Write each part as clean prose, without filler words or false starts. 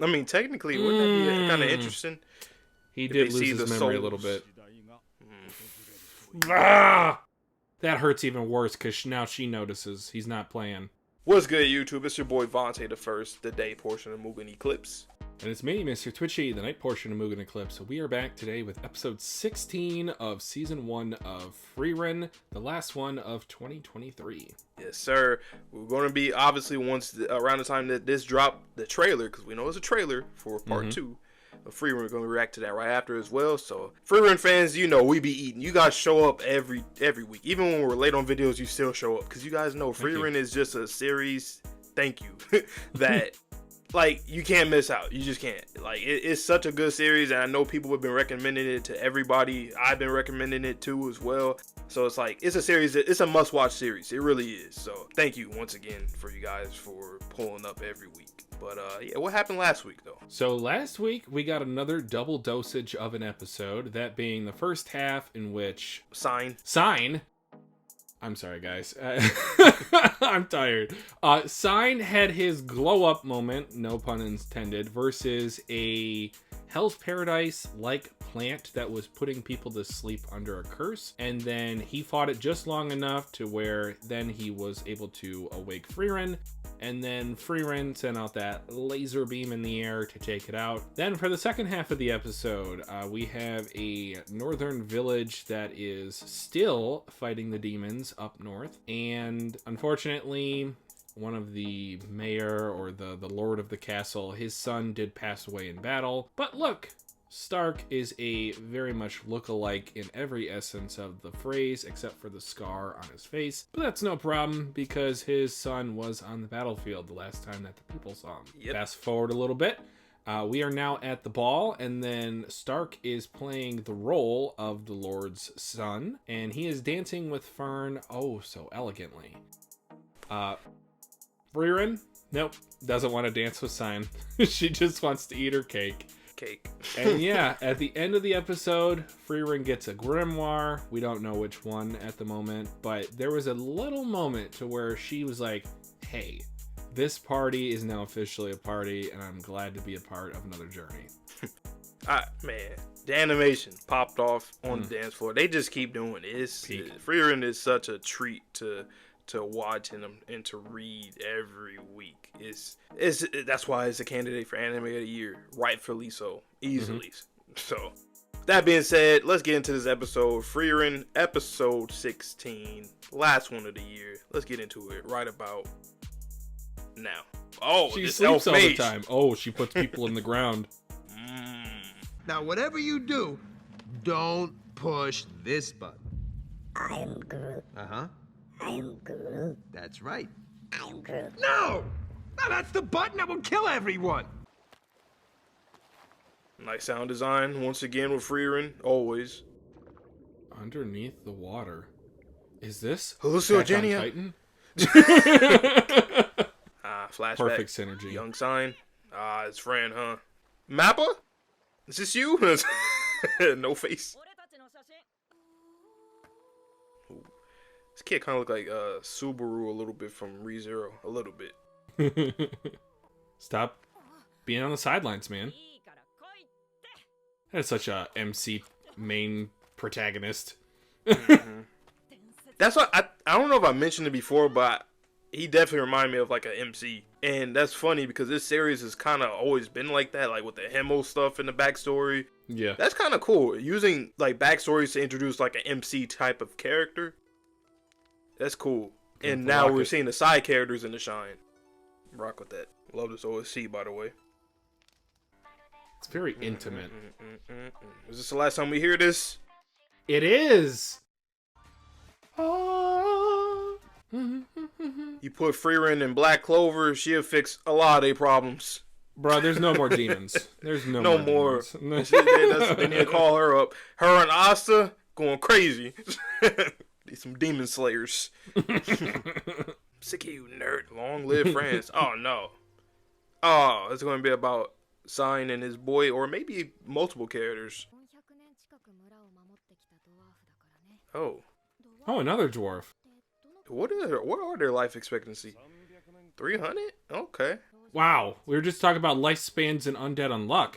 I mean, technically, wouldn't that be kind of interesting? He if did they lose see his the memory a souls? little bit. Ah! That hurts even worse because now she notices he's not playing. What's good, YouTube? It's your boy Vontae the First, the day portion of Mugen Eclipse. And it's me, Mr. Twitchy, the night portion of Mugen Eclipse. So we are back today with episode 16 of season 1 of Frieren, the last one of 2023. Yes, sir. We're going to be, obviously, around the time that this dropped, the trailer, because we know it's a trailer for part 2 of Frieren. We're going to react to that right after as well. So, Frieren fans, you know, we be eating. You guys show up every week. Even when we're late on videos, you still show up. Because you guys know Frieren is just a series, thank you, that... like, you can't miss out. You just can't. Like, it's such a good series, and I know people have been recommending it to everybody. I've been recommending it too as well. So it's like, it's a series it's a must-watch series. It really is. So thank you once again for you guys for pulling up every week. But yeah, what happened last week though? So last week we got another double dosage of an episode. That being the first half in which Sein. I'm sorry, guys. I'm tired. Sein had his glow-up moment, no pun intended, versus a Hell's Paradise-like plant that was putting people to sleep under a curse. And then he fought it just long enough to where then he was able to awake Frieren. And then Frieren sent out that laser beam in the air to take it out. Then for the second half of the episode, we have a northern village that is still fighting the demons up north. And unfortunately, one of the mayor or the lord of the castle, his son did pass away in battle. But look, Stark is a very much look-alike in every essence of the phrase, except for the scar on his face. But that's no problem, because his son was on the battlefield the last time that the people saw him. Yep. Fast forward a little bit. We are now at the ball, and then Stark is playing the role of the Lord's son, and he is dancing with Fern oh so elegantly. Frieren, nope, doesn't want to dance with Sein. She just wants to eat her cake. And yeah, at the end of the episode, Frieren gets a grimoire. We don't know which one at the moment, but there was a little moment to where she was like, hey, this party is now officially a party, and I'm glad to be a part of another journey. Man, the animation popped off on the dance floor. They just keep doing it. Frieren is such a treat to watch and to read every week. That's why it's a candidate for anime of the year, rightfully so, easily. So that being said, let's get into this episode. Frieren, episode 16, last one of the year. Let's get into it right about now. Oh, she sleeps all the time. Oh, she puts people in the ground. Now, whatever you do, don't push this button. I am Groot. Uh-huh. I am Groot. That's right. I am Groot. No! No, that's the button that will kill everyone! Nice sound design, once again with Frieren, always. Underneath the water. Is this Hallucinogenia? Titan? Flashback. Perfect synergy. Young Sein. It's Fran, huh? Mappa? Is this you? No face. This kid kind of look like Subaru a little bit from ReZero. A little bit. Stop being on the sidelines, man. That's such a MC main protagonist. That's what I don't know if I mentioned it before, but he definitely reminded me of like an MC. And that's funny because this series has kind of always been like that, like with the Hemo stuff in the backstory. Yeah. That's kind of cool. Using like backstories to introduce like an MC type of character. That's cool. And now we're seeing the side characters in the shine. Rock with that. Love this OSC, by the way. It's very intimate. Is this the last time we hear this? It is. You put Frieren in Black Clover, she'll fix a lot of their problems. Bro, there's no more demons. There's no more. Demons. They need to call her up. Her and Asta going crazy. Need some demon slayers. Sick of you, nerd. Long live France. Oh, no. Oh, it's going to be about Sein and his boy, or maybe multiple characters. Oh, another dwarf. what are their life expectancy? 300? Okay. Wow, we were just talking about lifespans in Undead Unluck.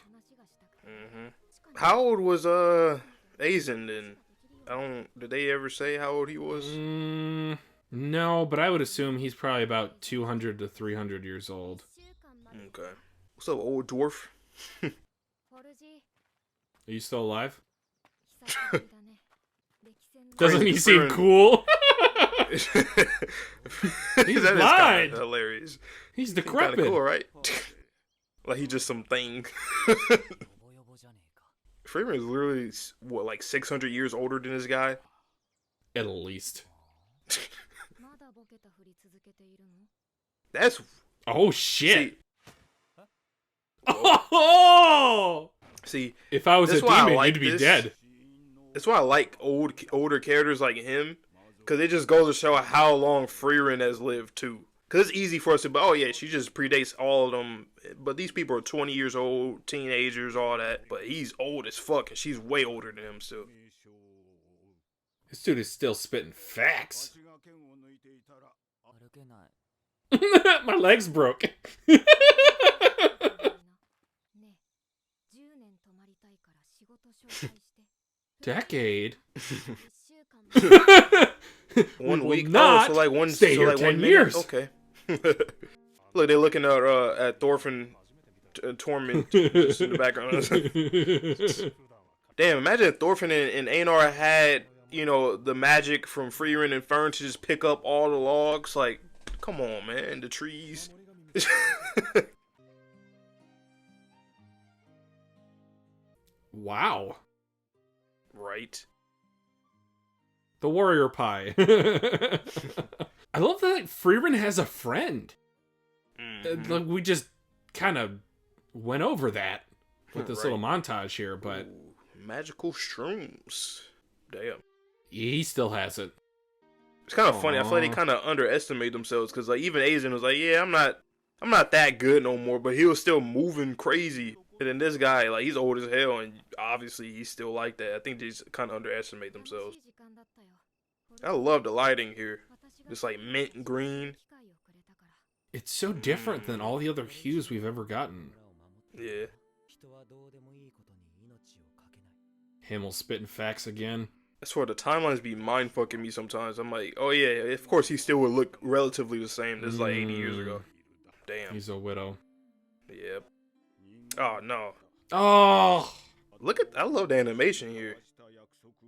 How old was Aizen then? Did they ever say how old he was? No, but I would assume he's probably about 200 to 300 years old. Okay. What's up, old dwarf? Are you still alive? Doesn't he seem cool? He's blind. Hilarious. He's decrepit. Kinda cool, right? Like he's just some thing. Frieren is literally what, like 600 years older than this guy? At least. That's. Oh shit. See, oh. See, if I was a demon, you'd be dead. That's why I like older characters like him, because it just goes to show how long Frieren has lived too. Because it's easy for us to, but oh yeah, she just predates all of them. But these people are 20 years old, teenagers, all that. But he's old as fuck, and she's way older than him still. This dude is still spitting facts. My legs broke. Decade? 1 week? Not so like one. Stay so here like 10 1 years. Okay. Look, they're looking at Thorfinn Torment just in the background. Damn, imagine if Thorfinn and Einar had, the magic from Frieren and Fern to just pick up all the logs. Like, come on, man, the trees. Wow. Right. The warrior pie. I love that Frieren has a friend. Like we just kind of went over that with this little montage here, but magical shrooms. Damn. He still has it. It's kind of funny. I feel like they kind of underestimate themselves because like even Aizen was like, yeah, I'm not that good no more, but he was still moving crazy. And then this guy, like, he's old as hell, and obviously he's still like that. I think they just kind of underestimate themselves. I love the lighting here. It's like mint green. It's so different than all the other hues we've ever gotten. Yeah. Himmel spitting facts again. I swear the timelines be mind fucking me sometimes. I'm like, oh yeah, of course he still would look relatively the same. This is like 80 years ago. Damn. He's a widow. Yep. Oh no. Oh. I love the animation here.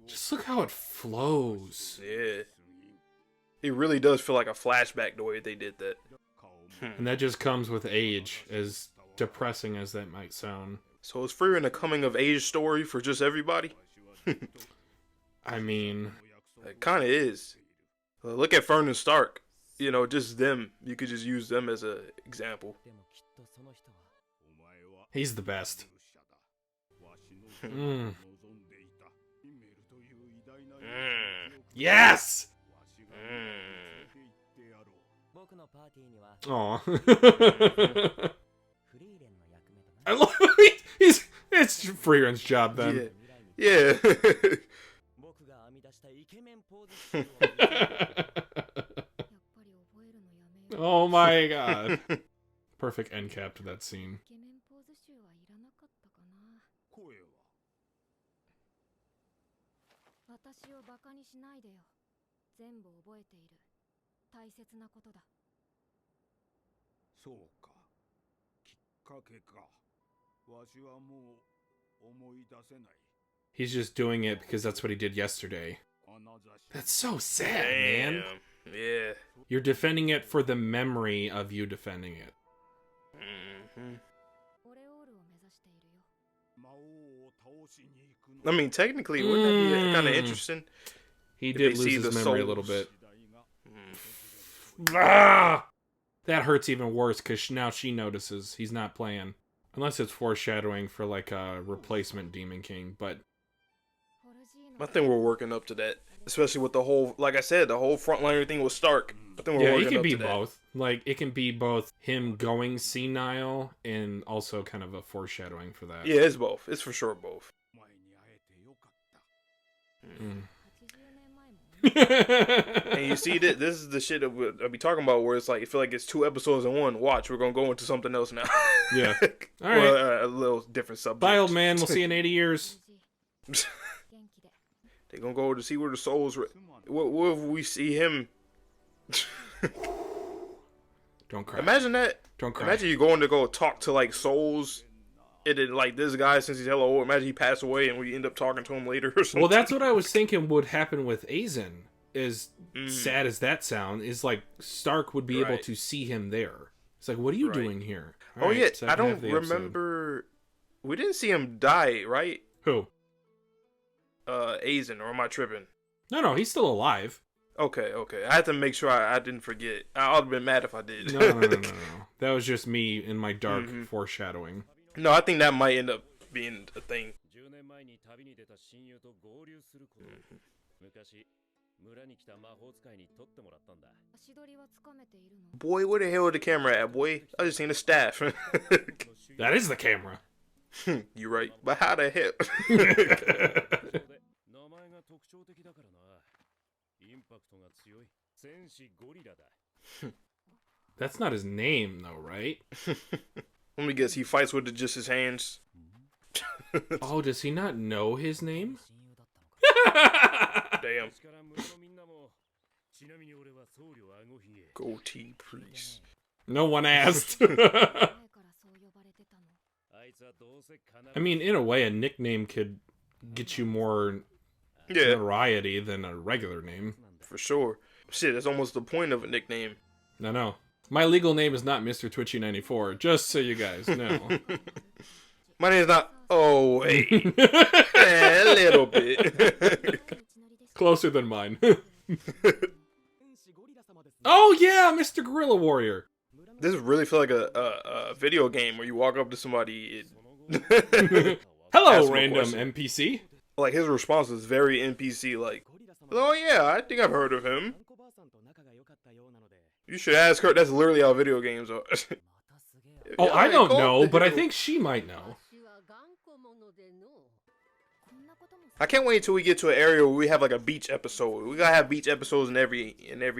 Just look how it flows. Yeah. It really does feel like a flashback the way they did that. And that just comes with age, as depressing as that might sound. So is Frieren a coming of age story for just everybody? I mean, it kind of is. Look at Fern and Stark. Just them. You could just use them as an example. He's the best. Mm. Yes! Aw. I love it's Frieren's job then. Yeah. Oh my god. Perfect end cap to that scene. He's just doing it because that's what he did yesterday. That's so sad, man. Yeah. You're defending it for the memory of you defending it. I mean, technically, wouldn't that be kind of interesting? He did lose his memory a little bit. Ah! That hurts even worse because now she notices he's not playing. Unless it's foreshadowing for like a replacement Demon King, but I think we're working up to that. Especially with the whole, like I said, the whole frontliner thing with Stark. I think we're working it can up be to that. both. Like, it can be both him going senile and also kind of a foreshadowing for that. Yeah, it's both. It's for sure both. And you see that this is the shit that I'll be talking about, where it's like, I feel like it's 2 episodes in one. Watch, we're gonna go into something else now. Yeah. All right. Well, a little different subject. Bye, old man. We'll see you in 80 years. They're gonna go to see where the souls. What if we see him? Don't cry. Imagine that. Don't cry. Imagine you going to go talk to like souls, and then like this guy, since he's hella old, imagine he passed away and we end up talking to him later or something. Well, that's what I was thinking would happen with Aizen. As sad as that sound is, like Stark would be able to see him there. It's like, what are you doing here? All yeah, I don't remember. We didn't see him die, right? Who? Aizen, or am I tripping? No, he's still alive. Okay. I had to make sure I didn't forget. I would have been mad if I did. No. That was just me in my dark foreshadowing. No, I think that might end up being a thing. Boy, where the hell is the camera at, boy? I just seen the staff. That is the camera. You're right. But how the hell? That's not his name, though, right? Let me guess. He fights with just his hands. Oh, does he not know his name? Damn. Goatee priest. No one asked. I mean, in a way, a nickname could get you more notoriety than a regular name. For sure. Shit, that's almost the point of a nickname. No. My legal name is not Mr. Twitchy94, just so you guys know. My name is not... Oh, wait. A little bit. Closer than mine. Oh, yeah, Mr. Gorilla Warrior. This really feel like a video game where you walk up to somebody and... Hello, random NPC. Like, his response is very NPC, like, oh yeah, I think I've heard of him. You should ask her. That's literally how video games are. Oh, I don't know, but I think she might know. I can't wait until we get to an area where we have like a beach episode. We gotta have beach episodes in every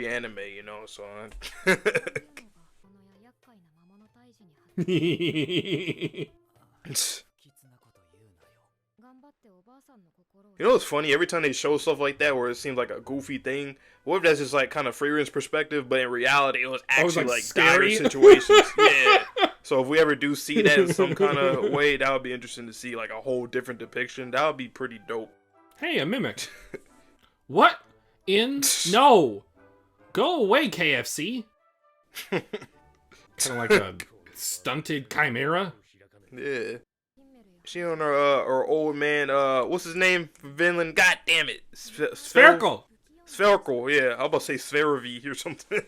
anime, you know. So. You know what's funny? Every time they show stuff like that where it seems like a goofy thing, what if that's just like kind of Frieren's perspective, but in reality it was actually like dire situations. Yeah. So if we ever do see that in some kind of way, that would be interesting to see, like a whole different depiction. That would be pretty dope. Hey, a mimic. What? No. Go away, KFC. Kind of like a stunted chimera. Yeah. She on her old man, what's his name from Vinland? God damn it. Spherical. Spherical, yeah. I was about to say Spherivi or something.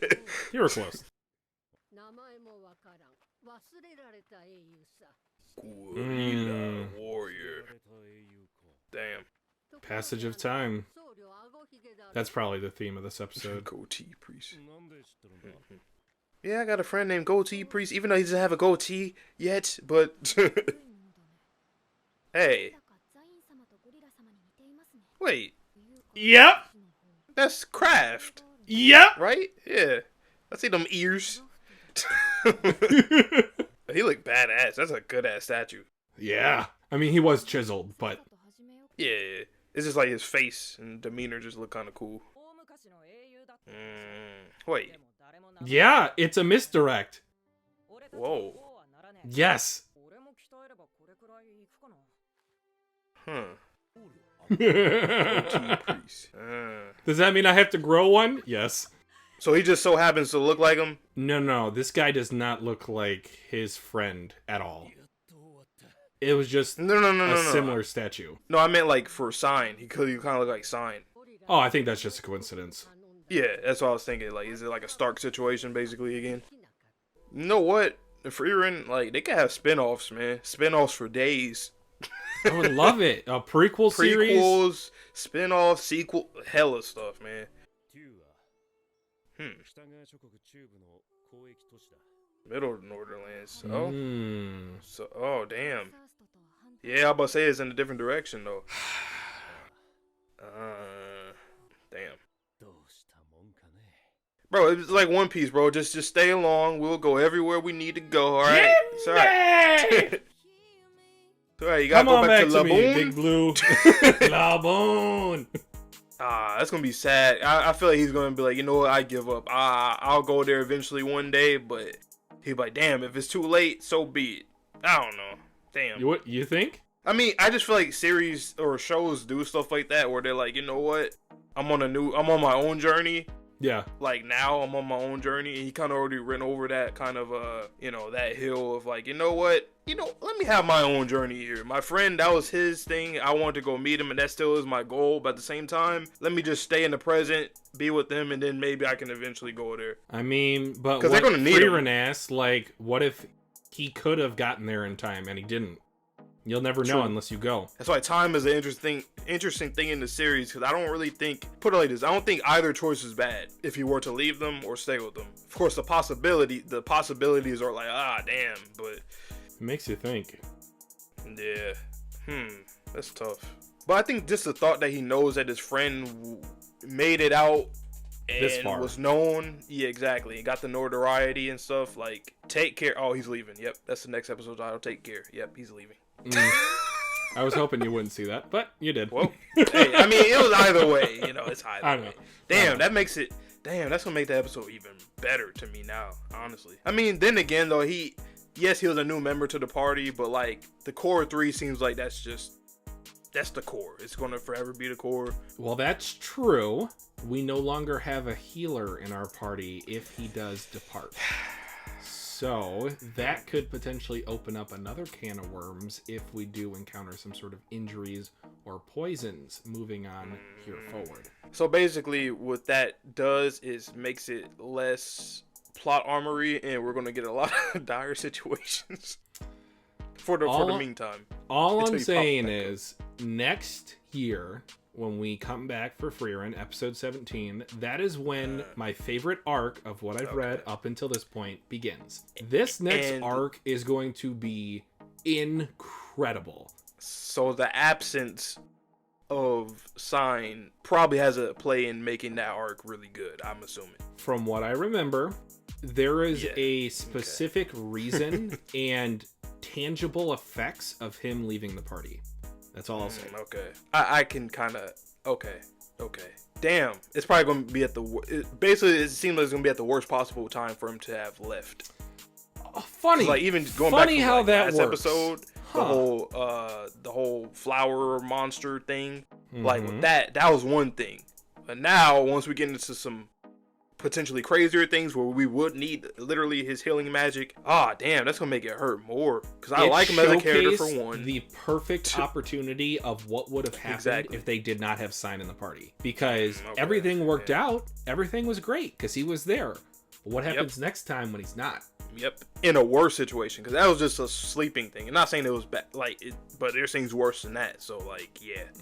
You were close. Gorilla Warrior. Damn. Passage of time. That's probably the theme of this episode. Goatee priest. Yeah, I got a friend named Goatee Priest, even though he doesn't have a goatee yet, but... Hey. Wait. Yep. That's Craft. Yep. Right? Yeah. I see them ears. He look badass. That's a good ass statue. Yeah. I mean, he was chiseled, but... Yeah. It's just like his face and demeanor just look kind of cool. Wait. Yeah, it's a misdirect. Whoa. Yes. Huh. Does that mean I have to grow one? Yes. So he just so happens to look like him? No. This guy does not look like his friend at all. It was just a similar statue. No, I meant like for Sein. He kind of look like Sein. Oh, I think that's just a coincidence. Yeah, that's what I was thinking. Like, is it like a Stark situation basically again? You know what? Frieren, like, they could have spin-offs, man. Spin-offs for days. I would love it. A prequel series. Prequels, spin-off, sequel, hella stuff, man. Middle Northernlands. Oh. So, oh, damn. Yeah, I'm about to say it's in a different direction, though. Damn. Bro, it's like One Piece, bro. Just stay along. We'll go everywhere we need to go. All right. It's all right. All right. You gotta go back to Laboon. Big Blue. Laboon. That's gonna be sad. I feel like he's gonna be like, you know what? I give up. I'll go there eventually one day, but he'll be like, damn, if it's too late, so be it. I don't know. Damn. What you think? I mean, I just feel like series or shows do stuff like that where they're like, you know what? I'm on my own journey. Yeah. Like now I'm on my own journey, and he kind of already ran over that kind of that hill of like, you know what? Let me have my own journey here. My friend, that was his thing. I wanted to go meet him, and that still is my goal. But at the same time, let me just stay in the present, be with them, and then maybe I can eventually go there. I mean, but because they're gonna need Frieren asked, like, what if he could have gotten there in time and he didn't? You'll never know unless you go. That's why time is an interesting thing in the series, because I don't really think, put it like this, I don't think either choice is bad if you were to leave them or stay with them. Of course, the possibilities are like, damn, but it makes you think. Yeah, that's tough. But I think just the thought that he knows that his friend made it out and was known, yeah, exactly, and got the notoriety and stuff. Like, take care. Oh, he's leaving. Yep, that's the next episode title. Take care. Yep, he's leaving. I was hoping you wouldn't see that, but you did. Well, hey, I mean, it was either way. It's either way. Damn, that makes it. Damn, that's gonna make the episode even better to me now. Honestly, I mean, then again, though, he was a new member to the party, but like the core 3 seems like that's the core. It's gonna forever be the core. Well, that's true. We no longer have a healer in our party if he does depart. So that could potentially open up another can of worms if we do encounter some sort of injuries or poisons moving on here forward. So basically what that does is makes it less plot armory, and we're going to get a lot of dire situations for the meantime. All I'm saying is next year, when we come back for Frieren, episode 17, that is when my favorite arc of what I've read up until this point begins. This next arc is going to be incredible. So the absence of Sein probably has a play in making that arc really good, I'm assuming. From what I remember, there is a specific reason and tangible effects of him leaving the party. That's all I'll say. Okay. I can kind of... Okay. Damn. It's probably going to be at the... Basically, it seems like it's going to be at the worst possible time for him to have left. Funny. Like, even going back to how that last works. episode, the whole flower monster thing, like, with that was one thing. But now, once we get into some potentially crazier things where we would need literally his healing magic, damn, that's gonna make it hurt more, because I like him as a character for one. The perfect opportunity of what would have happened if they did not have Sein in the party, because everything worked out, everything was great because he was there. What happens next time when he's not? In a worse situation, because that was just a sleeping thing. I'm not saying it was bad, but there's things worse than that. So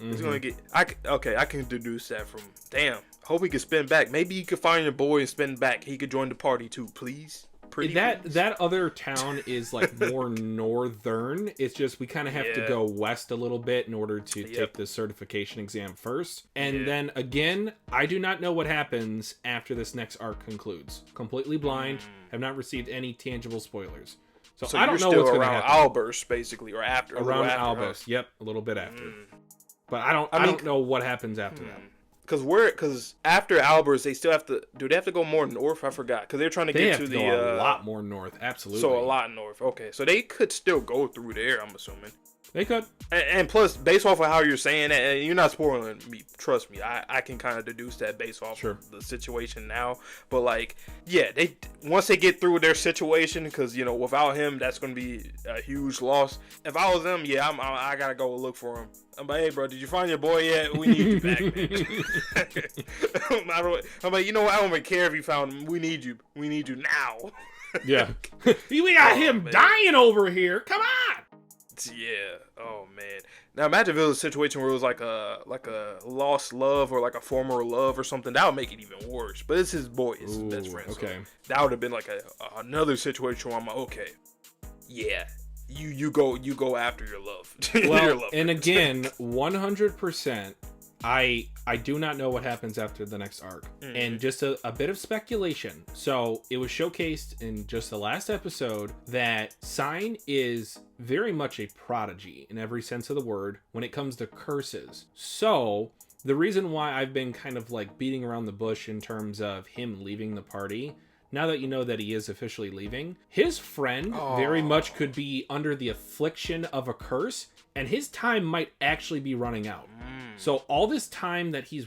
it's gonna get. I can deduce that from. Damn. Hope he can spin back. Maybe you could find your boy and spin back. He could join the party too, please. That other town is like more northern. It's just we kind of have to go west a little bit in order to take the certification exam first. And then again, I do not know what happens after this next arc concludes. Completely blind. Have not received any tangible spoilers. So I don't know what's going to happen. Around Albers, basically, or after. Around Albers, yep, a little bit after. But I don't know what happens after that. Because after Albers, they still have to. Do they have to go more north? I forgot. Because they're trying to get to the. A lot more north, absolutely. So a lot north. Okay, so they could still go through there, I'm assuming. They could. And plus, based off of how you're saying that, and you're not spoiling me, trust me, I can kind of deduce that based off of the situation now. But they once they get through their situation, because without him, that's going to be a huge loss. If I was them, I gotta go look for him. I'm like, hey, bro, did you find your boy yet? We need you back, man. I'm like, you know what? I don't even care if you found him. We need you. We need you now. Yeah. We got him dying over here. Come on. Yeah. Oh man. Now imagine if it was a situation where it was like a lost love or like a former love or something. That would make it even worse. But it's his boy, it's his best friend. Okay. So that would have been like another situation where I'm like, okay, yeah, you go after your love. Well, your love and again, 100%. I I do not know what happens after the next arc. And just a bit of speculation. So it was showcased in just the last episode that Sein is very much a prodigy in every sense of the word when it comes to curses. So the reason why I've been kind of like beating around the bush in terms of him leaving the party, now that you know that he is officially leaving, his friend very much could be under the affliction of a curse, and his time might actually be running out. So all this time that he's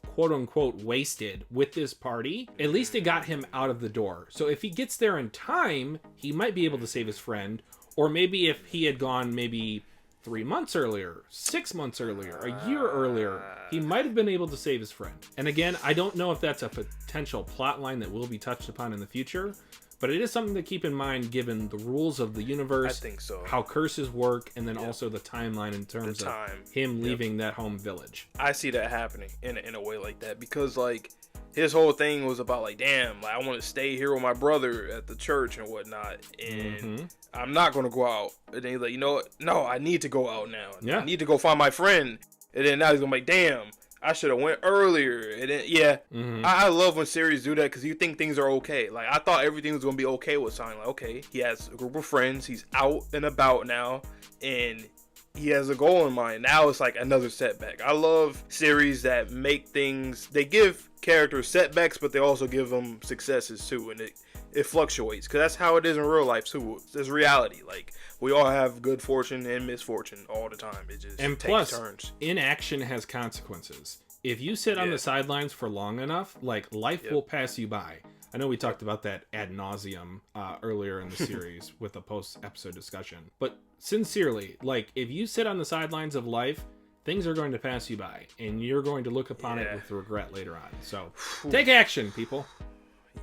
quote unquote wasted with this party, at least it got him out of the door. So if he gets there in time, he might be able to save his friend. Or maybe if he had gone maybe 3 months earlier, 6 months earlier, a year earlier, he might have been able to save his friend. And again, I don't know if that's a potential plot line that will be touched upon in the future, but it is something to keep in mind given the rules of the universe, I think so. How curses work, and then also the timeline in terms of him leaving that home village. I see that happening in a way like that, because like his whole thing was about like, damn, like I want to stay here with my brother at the church and whatnot, and I'm not going to go out. And then he's like, you know what? No, I need to go out now. I need to go find my friend. And then now he's going to be like, damn, I should have went earlier. And then, I love when series do that, because you think things are okay. Like, I thought everything was going to be okay with Sein. Like, okay, he has a group of friends. He's out and about now. And he has a goal in mind. Now it's like another setback. I love series that make things, they give characters setbacks, but they also give them successes too. And it fluctuates, because that's how it is in real life too. It's reality. Like, we all have good fortune and misfortune all the time. It just takes turns. Inaction has consequences. If you sit on the sidelines for long enough, like, life will pass you by. I know we talked about that ad nauseum earlier in the series with a post-episode discussion. But sincerely, like, if you sit on the sidelines of life, things are going to pass you by, and you're going to look upon it with regret later on. So take action, people.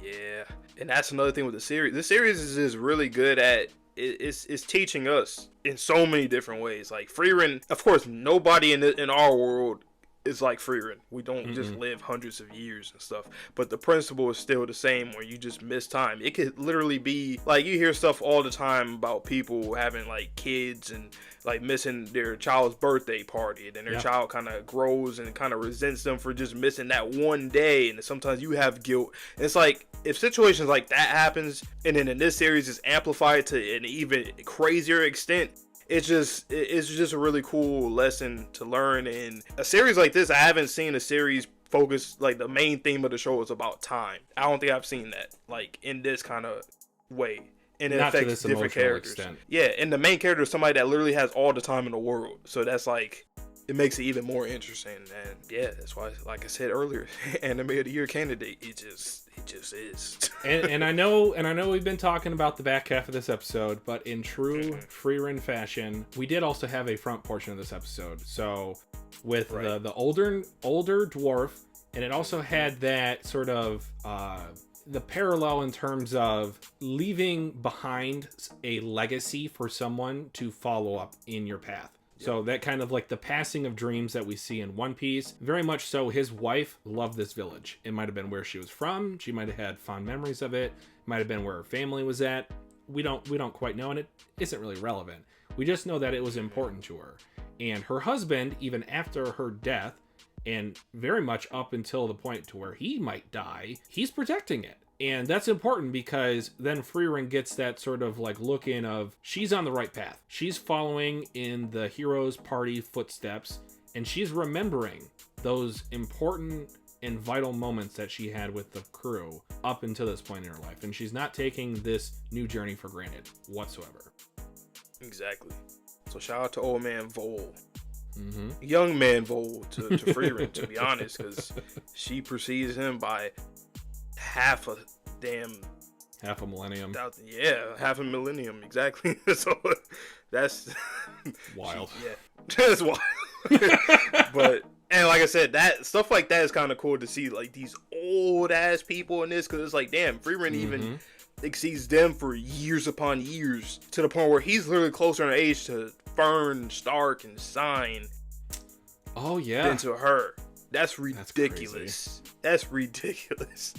Yeah, and that's another thing with the series. This series is just really good at it's teaching us in so many different ways. Like Frieren, of course, nobody in our world is like Frieren. We don't just live hundreds of years and stuff, but the principle is still the same, where you just miss time. It could literally be like, you hear stuff all the time about people having like kids and like missing their child's birthday party, and then their child kind of grows and kind of resents them for just missing that one day, and sometimes you have guilt. And it's like, if situations like that happens, and then in this series is amplified to an even crazier extent, it's just a really cool lesson to learn. In a series like this, I haven't seen a series focus, like, the main theme of the show is about time. I don't think I've seen that, like, in this kind of way. And it affects different characters. Extent. Yeah, and the main character is somebody that literally has all the time in the world. So that's like, it makes it even more interesting. And yeah, that's why, like I said earlier, Anime of the Year candidate. It just is. and I know we've been talking about the back half of this episode, but in true Frieren fashion, we did also have a front portion of this episode. So with the older dwarf, and it also had that sort of the parallel in terms of leaving behind a legacy for someone to follow up in your path. So that kind of like the passing of dreams that we see in One Piece. Very much so, his wife loved this village. It might have been where she was from. She might have had fond memories of it. Might have been where her family was at. We don't quite know, and it isn't really relevant. We just know that it was important to her. And her husband, even after her death, and very much up until the point to where he might die, he's protecting it. And that's important, because then Frieren gets that sort of like look in of, she's on the right path. She's following in the hero's party footsteps, and she's remembering those important and vital moments that she had with the crew up until this point in her life. And she's not taking this new journey for granted whatsoever. Exactly. So shout out to Old Man Voll. Young Man Voll to Frieren, to be honest, because she precedes him by half a millennium. Yeah, half a millennium, exactly. So that's wild. Yeah, that's wild. But, and like I said, that stuff like that is kind of cool to see, like these old ass people in this, because it's like, damn, Frieren even exceeds them for years upon years, to the point where he's literally closer in age to Fern, Stark, and Sein. Oh yeah, than to her. That's ridiculous. That's ridiculous.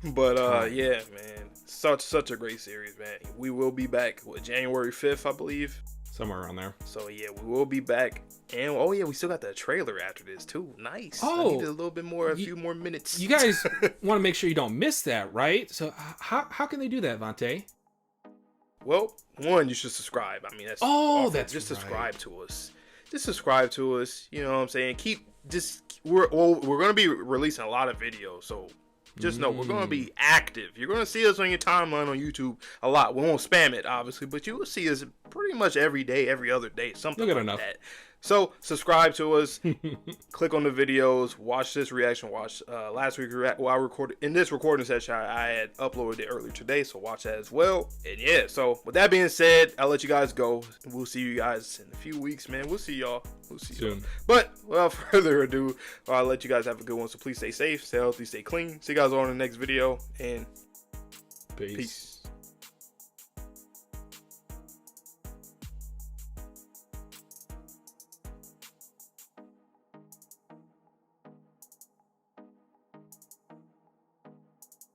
But yeah, man, such a great series, man. We will be back January 5th, I believe. Somewhere around there. So yeah, we will be back. And oh yeah, we still got the trailer after this too. Nice. Oh, I need a little bit more, a few more minutes. You guys want to make sure you don't miss that, right? So how can they do that, Vante? Well, one, you should subscribe. I mean, that's that's just right. subscribe to us. Just subscribe to us. You know what I'm saying? We're gonna be releasing a lot of videos, so just know we're gonna be active. You're gonna see us on your timeline on YouTube a lot. We won't spam it, obviously, but you will see us pretty much every day, every other day, something like that. So subscribe to us, click on the videos, watch this reaction. Watch last week while I recorded in this recording session. I had uploaded it earlier today, so watch that as well. And yeah, so with that being said, I'll let you guys go. We'll see you guys in a few weeks, man. We'll see y'all. Soon. But without further ado, I'll let you guys have a good one. So please stay safe, stay healthy, stay clean. See you guys on the next video, and peace.